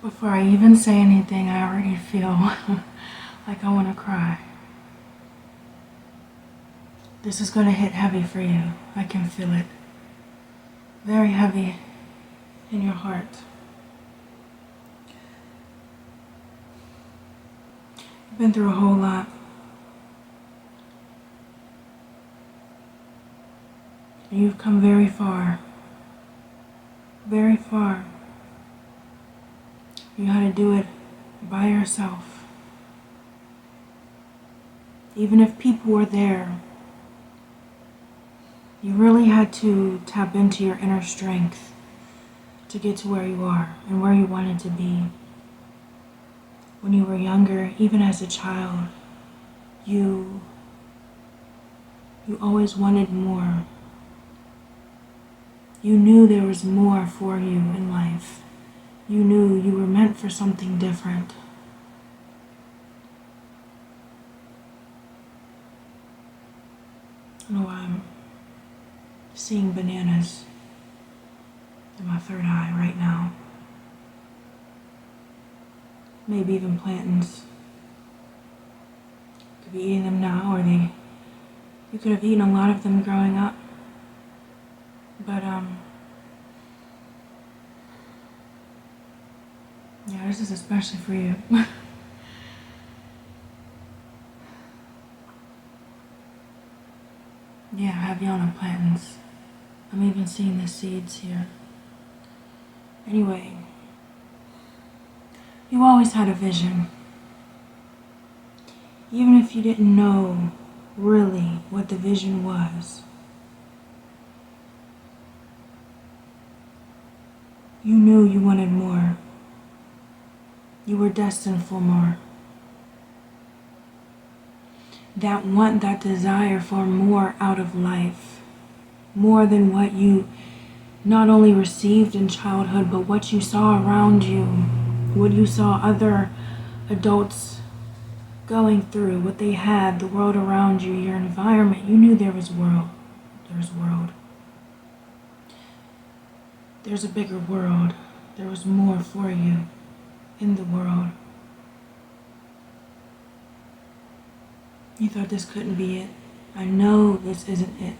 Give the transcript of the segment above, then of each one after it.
Before I even say anything, I already feel like I want to cry. This is going to hit heavy for you. I can feel it. Very heavy in your heart. You've been through a whole lot. And you've come very far. Very far. You had to do it by yourself. Even if people were there, you really had to tap into your inner strength to get to where you are and where you wanted to be. When you were younger, even as a child, you always wanted more. You knew there was more for you in life. You knew you were meant for something different. I know I'm seeing bananas in my third eye right now. Maybe even plantains. Could be eating them now, or you could have eaten a lot of them growing up. But yeah, this is especially for you. Yeah, I have yellow plantains. I'm even seeing the seeds here. Anyway, you always had a vision. Even if you didn't know really what the vision was, you knew you wanted more. You were destined for more. That want, that desire for more out of life, more than what you not only received in childhood, but what you saw around you, what you saw other adults going through, what they had, the world around you, your environment. You knew there was world. There's world. There's a bigger world. There was more for you in the world. You thought this couldn't be it. I know this isn't it.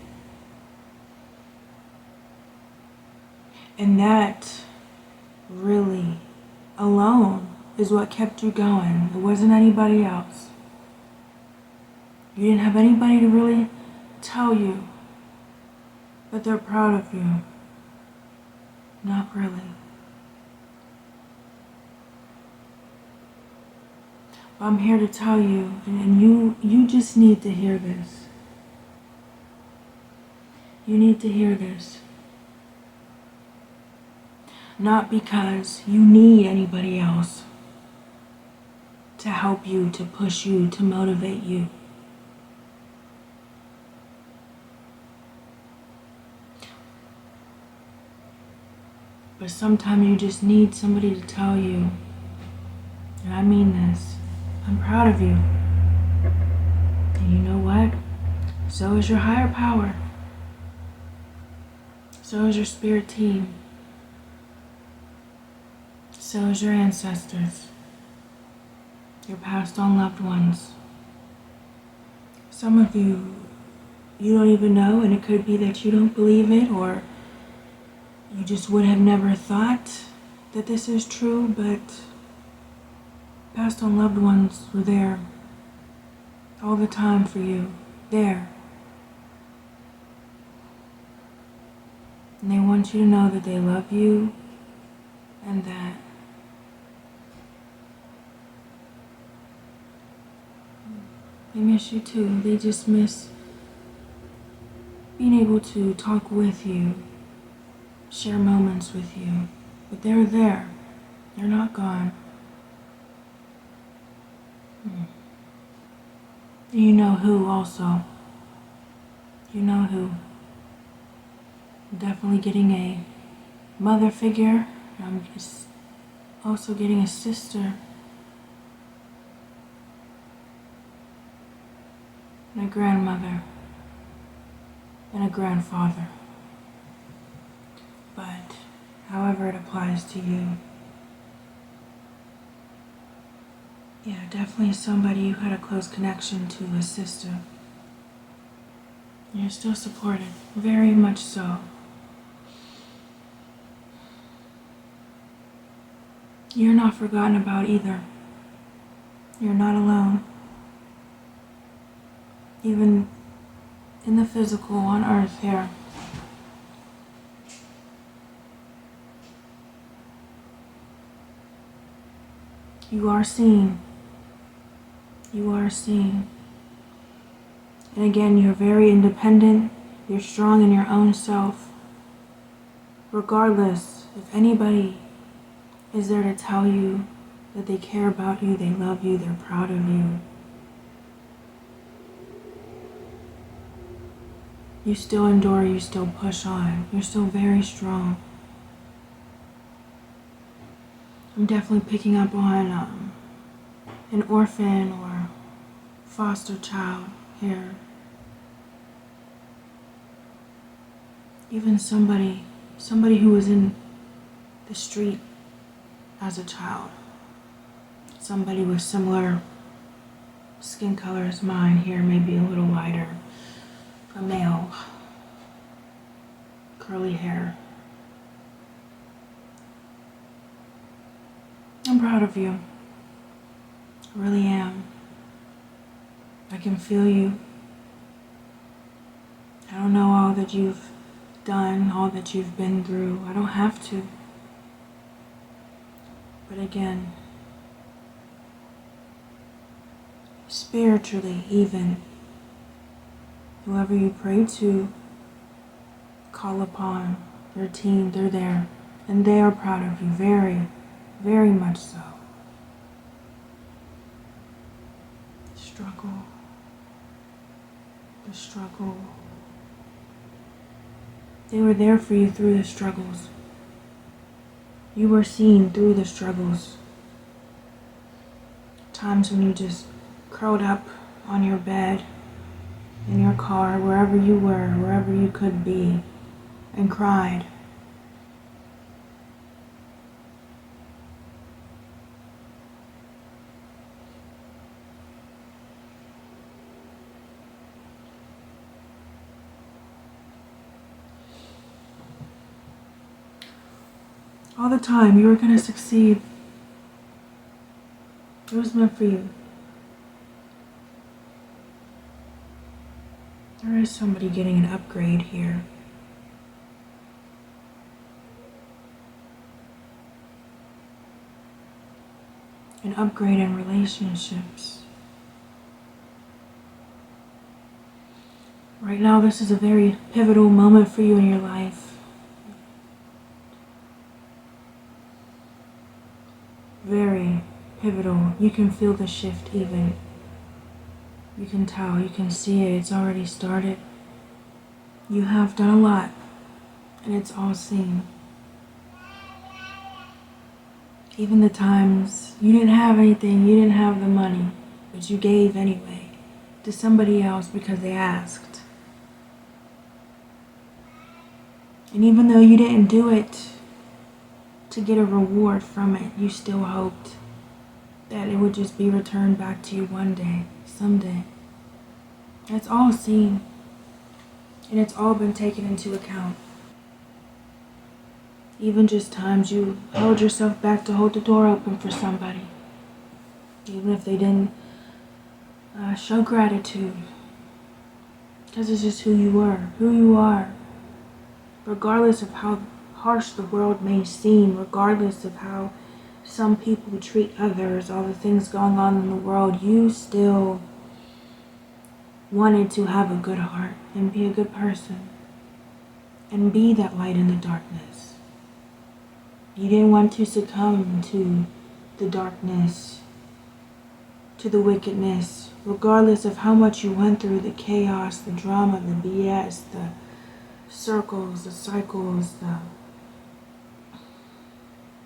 And that really alone is what kept you going. It wasn't anybody else. You didn't have anybody to really tell you that they're proud of you. Not really. But I'm here to tell you, and you just need to hear this. You need to hear this. Not because you need anybody else to help you, to push you, to motivate you. But sometimes you just need somebody to tell you, and I mean this, I'm proud of you. And you know what? So is your higher power. So is your spirit team. So is your ancestors. Your passed on loved ones. Some of you don't even know, and it could be that you don't believe it, or you just would have never thought that this is true, but passed on loved ones were there all the time for you. There. And they want you to know that they love you and that they miss you too. They just miss being able to talk with you, share moments with you. But they're there. They're not gone. You know who also. You know who. Definitely getting a mother figure. I'm just also getting a sister. And a grandmother. And a grandfather. But however it applies to you, Yeah, definitely somebody you had a close connection to, a sister. You're still supported, very much so. You're not forgotten about either. You're not alone. Even in the physical on earth here. You are seen. You are seen. And again, you're very independent. You're strong in your own self. Regardless if anybody is there to tell you that they care about you, they love you, they're proud of you. You still endure, you still push on. You're still very strong. I'm definitely picking up on an orphan or foster child here. Even somebody who was in the street as a child. Somebody with similar skin color as mine here, maybe a little lighter. A male. Curly hair. I'm proud of you. I really am. I can feel you. I don't know all that you've done, all that you've been through. I don't have to. But again, spiritually even, whoever you pray to, call upon, their team, they're there. And they are proud of you, very, very much so. The struggle. They were there for you through the struggles. You were seen through the struggles. Times when you just curled up on your bed, in your car, wherever you were, wherever you could be, and cried. All the time, you were going to succeed. It was meant for you. There is somebody getting an upgrade here. An upgrade in relationships. Right now, this is a very pivotal moment for you in your life. Very pivotal. You can feel the shift even. You can tell, you can see it. It's already started. You have done a lot, and it's all seen. Even the times you didn't have anything, you didn't have the money, but you gave anyway to somebody else because they asked. And even though you didn't do it to get a reward from it, you still hoped that it would just be returned back to you one day, someday. It's all seen, and it's all been taken into account. Even just times you held yourself back to hold the door open for somebody, even if they didn't show gratitude, because it's just who you are, regardless of how harsh the world may seem, regardless of how some people treat others, all the things going on in the world, you still wanted to have a good heart and be a good person and be that light in the darkness. You didn't want to succumb to the darkness, to the wickedness, regardless of how much you went through, the chaos, the drama, the BS, the circles, the cycles,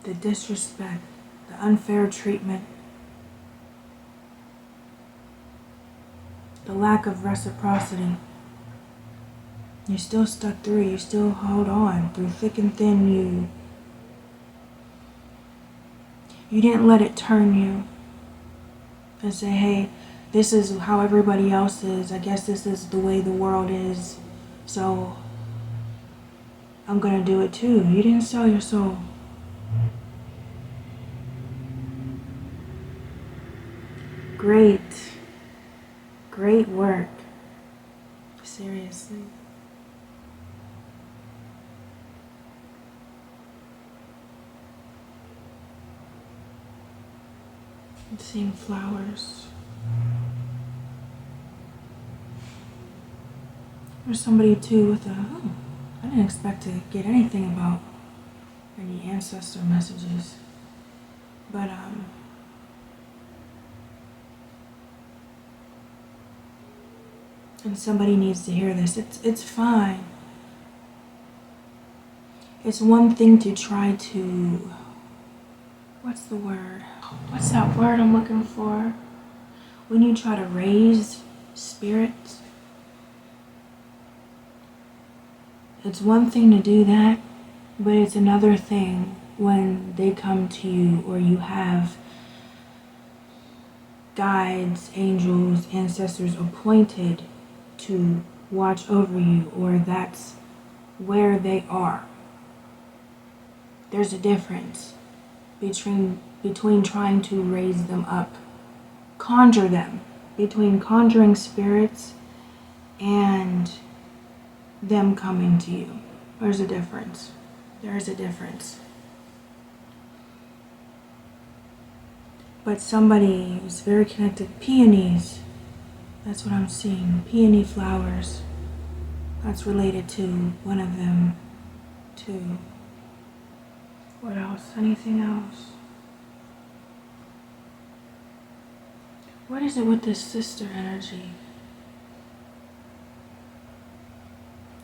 the disrespect, the unfair treatment, the lack of reciprocity. You still stuck through, you still held on through thick and thin. You didn't let it turn you. and say, hey, this is how everybody else is. I guess this is the way the world is. So I'm gonna do it too. You didn't sell your soul. Great. Great work. Seriously. I'm seeing flowers. There's somebody too with I didn't expect to get anything about any ancestor messages. But and somebody needs to hear this. It's fine. It's one thing to try to, what's the word? What's that word I'm looking for? When you try to raise spirits. It's one thing to do that, but it's another thing when they come to you or you have guides, angels, ancestors appointed to watch over you, or that's where they are. There's a difference between trying to raise them up, conjure them, between conjuring spirits and them coming to you. There's a difference. There is a difference. But somebody who's very connected, peonies, that's what I'm seeing, peony flowers. That's related to one of them too. What else? Anything else? What is it with this sister energy?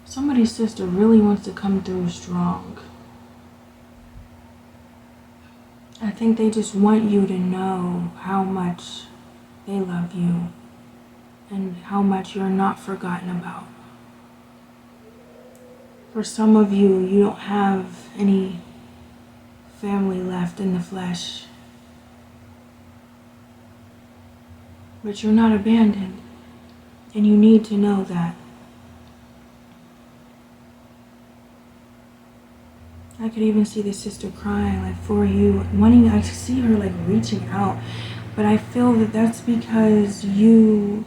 Somebody's sister really wants to come through strong. I think they just want you to know how much they love you and how much you're not forgotten about. For some of you, you don't have any family left in the flesh. But you're not abandoned. And you need to know that. I could even see the sister crying, like, for you, wanting, I see her like reaching out, but I feel that that's because you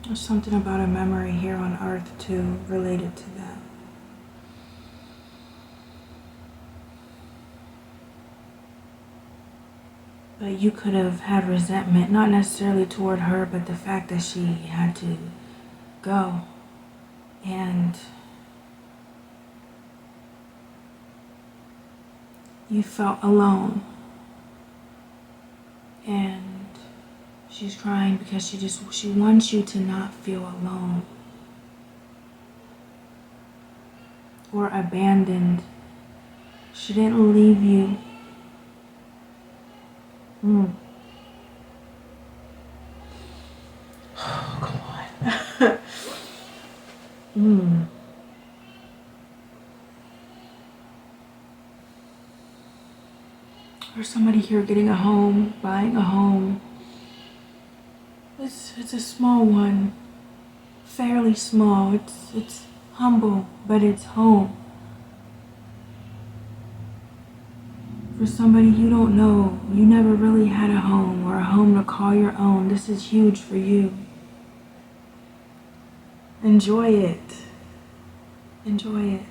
there's something about a memory here on earth too related to that. But you could have had resentment, not necessarily toward her, but the fact that she had to go. And you felt alone. And she's crying because she wants you to not feel alone or abandoned. She didn't leave you. Oh, come on. Or somebody here getting a home, buying a home. It's a small one, fairly small. It's humble, but it's home. For somebody you don't know, you never really had a home or a home to call your own. This is huge for you. Enjoy it. Enjoy it.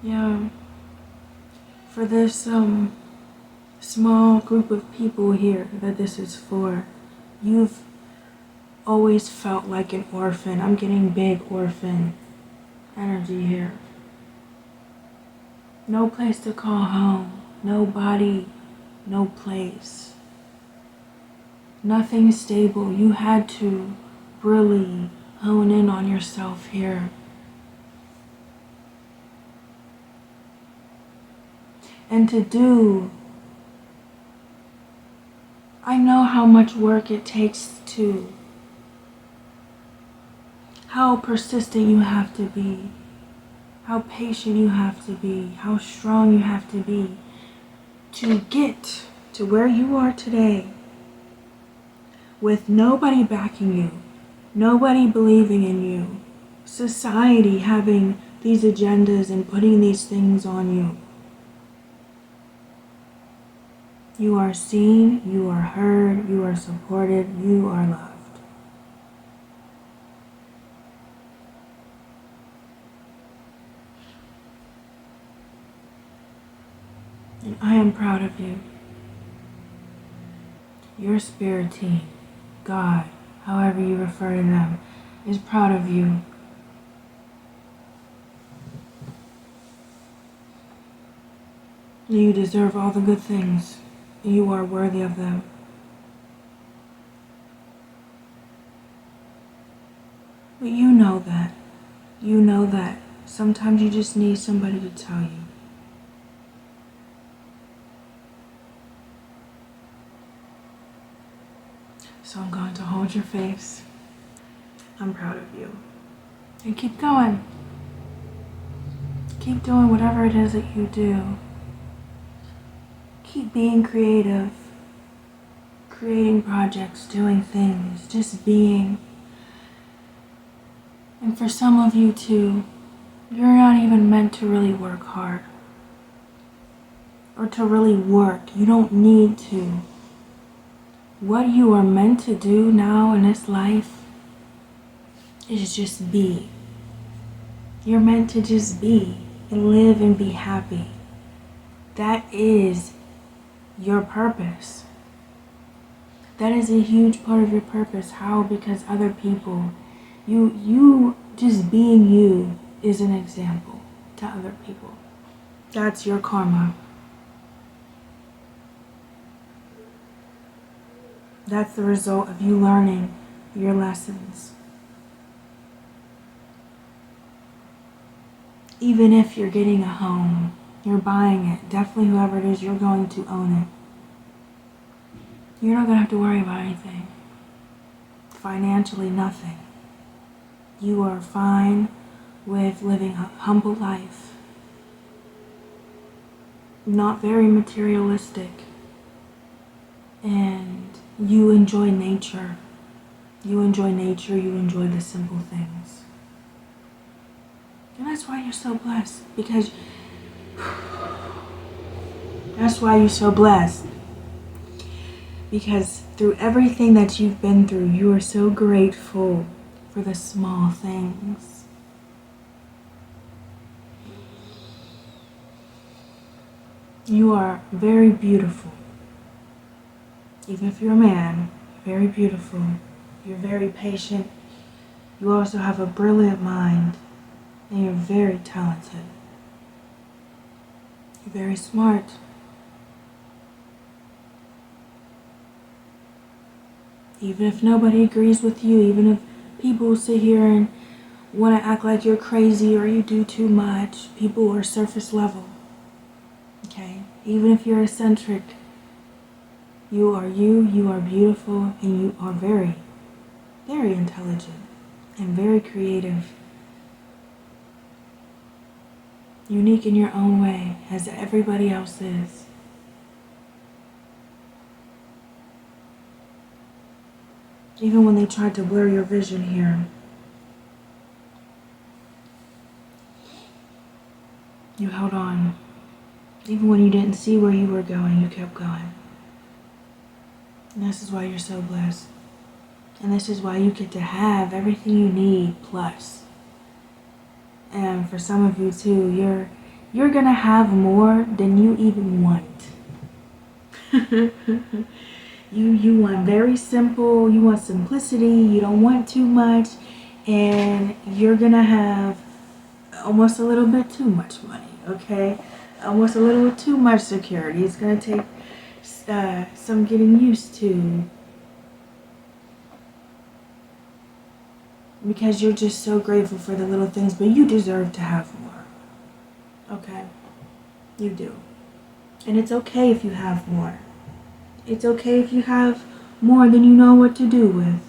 Yeah. For this small group of people here that this is for, you've always felt like an orphan. I'm getting big orphan energy here. No place to call home. Nobody, no place. Nothing stable. You had to really hone in on yourself here. And to do, I know how much work it takes to, how persistent you have to be, how patient you have to be, how strong you have to be to get to where you are today with nobody backing you, nobody believing in you, society having these agendas and putting these things on you. You are seen, you are heard, you are supported, you are loved. And I am proud of you. Your spirit team, God, however you refer to them, is proud of you. You deserve all the good things. You are worthy of them. But you know that. You know that. Sometimes you just need somebody to tell you. So I'm going to hold your face. I'm proud of you. And keep going. Keep doing whatever it is that you do. Keep being creative. Creating projects, doing things, just being. And for some of you too, you're not even meant to really work hard. Or to really work. You don't need to. What you are meant to do now in this life is just be. You're meant to just be and live and be happy. That is your purpose. That is a huge part of your purpose. How? Because other people, you just being you is an example to other people. That's your karma. That's the result of you learning your lessons. Even if you're getting a home, you're buying it, definitely whoever it is, you're going to own it. You're not going to have to worry about anything. Financially, nothing. You are fine with living a humble life. Not very materialistic. And you enjoy nature. You enjoy nature, you enjoy the simple things. And that's why you're so blessed. Because that's why you're so blessed. Because through everything that you've been through, you are so grateful for the small things. You are very beautiful. Even if you're a man, very beautiful. You're very patient. You also have a brilliant mind. And you're very talented. You're very smart. Even if nobody agrees with you, even if people sit here and want to act like you're crazy or you do too much, people are surface level. Okay? Even if you're eccentric, you are beautiful, and you are very, very intelligent and very creative. Unique in your own way, as everybody else is. Even when they tried to blur your vision here, you held on. Even when you didn't see where you were going, you kept going. And this is why you're so blessed. And this is why you get to have everything you need plus. And for some of you too, you're gonna have more than you even want. You want very simple, you want simplicity, you don't want too much, and you're gonna have almost a little bit too much money, okay? Almost a little too much security. It's gonna take some getting used to, because you're just so grateful for the little things, but you deserve to have more, okay? You do. And it's okay if you have more. It's okay if you have more than you know what to do with.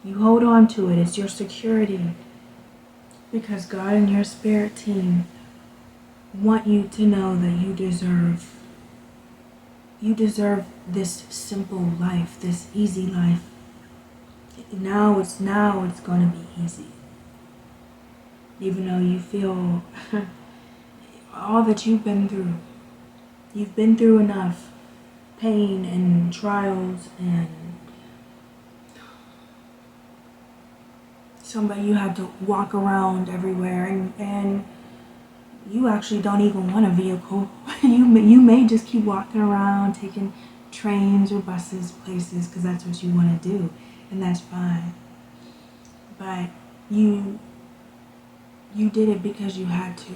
You hold on to it. It's your security. Because God and your spirit team want you to know that you deserve this simple life, this easy life. Now it's going to be easy. Even though you feel all that you've been through. You've been through enough pain and trials, and somebody you had to walk around everywhere, and you actually don't even want a vehicle. You may just keep walking around, taking trains or buses places because that's what you want to do, and that's fine. But you did it because you had to.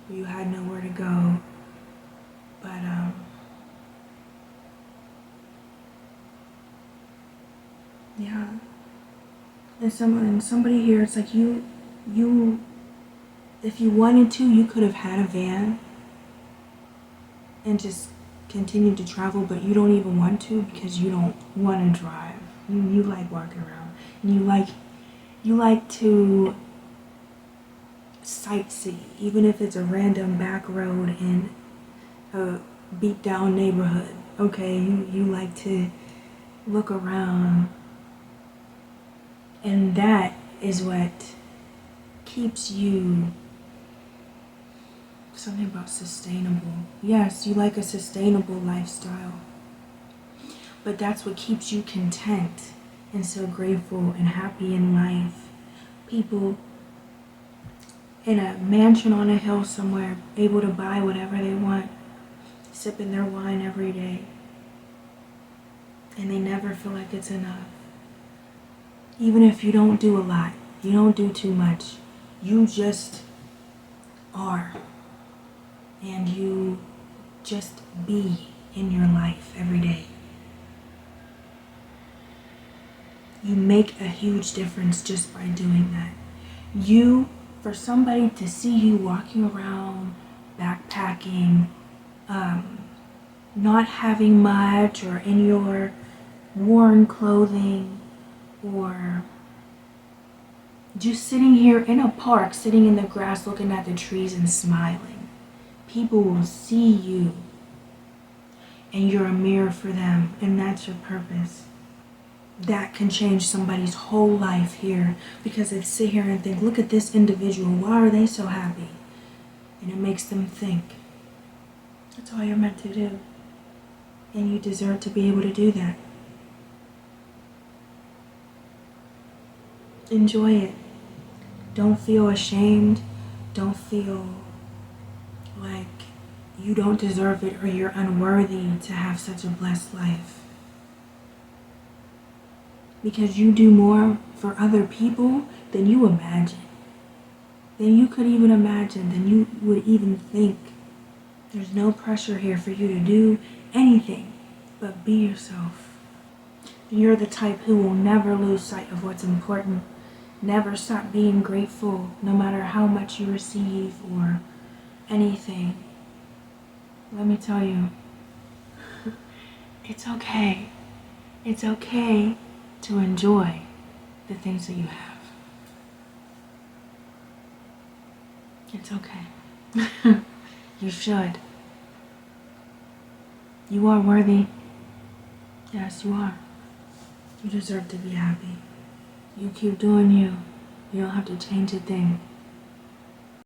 You had nowhere to go. But yeah. And somebody here, it's like you if you wanted to, you could have had a van and just continued to travel, but you don't even want to because you don't want to drive. You like walking around. And you like to sightsee, even if it's a random back road in a beat down neighborhood. Okay, you like to look around, and that is what keeps you something about sustainable. Yes, you like a sustainable lifestyle, but that's what keeps you content and so grateful and happy in life. People in a mansion on a hill somewhere, able to buy whatever they want, sipping their wine every day, and they never feel like it's enough. Even if you don't do a lot, you don't do too much, you just are. And you just be in your life every day. You make a huge difference just by doing that. For somebody to see you walking around, backpacking, not having much, or in your worn clothing, or just sitting here in a park, sitting in the grass, looking at the trees and smiling. People will see you, and you're a mirror for them, and that's your purpose. That can change somebody's whole life here, because they sit here and think, look at this individual, why are they so happy? And it makes them think. That's all you're meant to do. And you deserve to be able to do that. Enjoy it. Don't feel ashamed. Don't feel like you don't deserve it or you're unworthy to have such a blessed life. Because you do more for other people than you imagine. Than you could even imagine, than you would even think. There's no pressure here for you to do anything but be yourself. You're the type who will never lose sight of what's important. Never stop being grateful, no matter how much you receive or anything. Let me tell you, it's okay. It's okay to enjoy the things that you have. It's okay. You should. You are worthy. Yes, you are. You deserve to be happy. You keep doing you. You don't have to change a thing.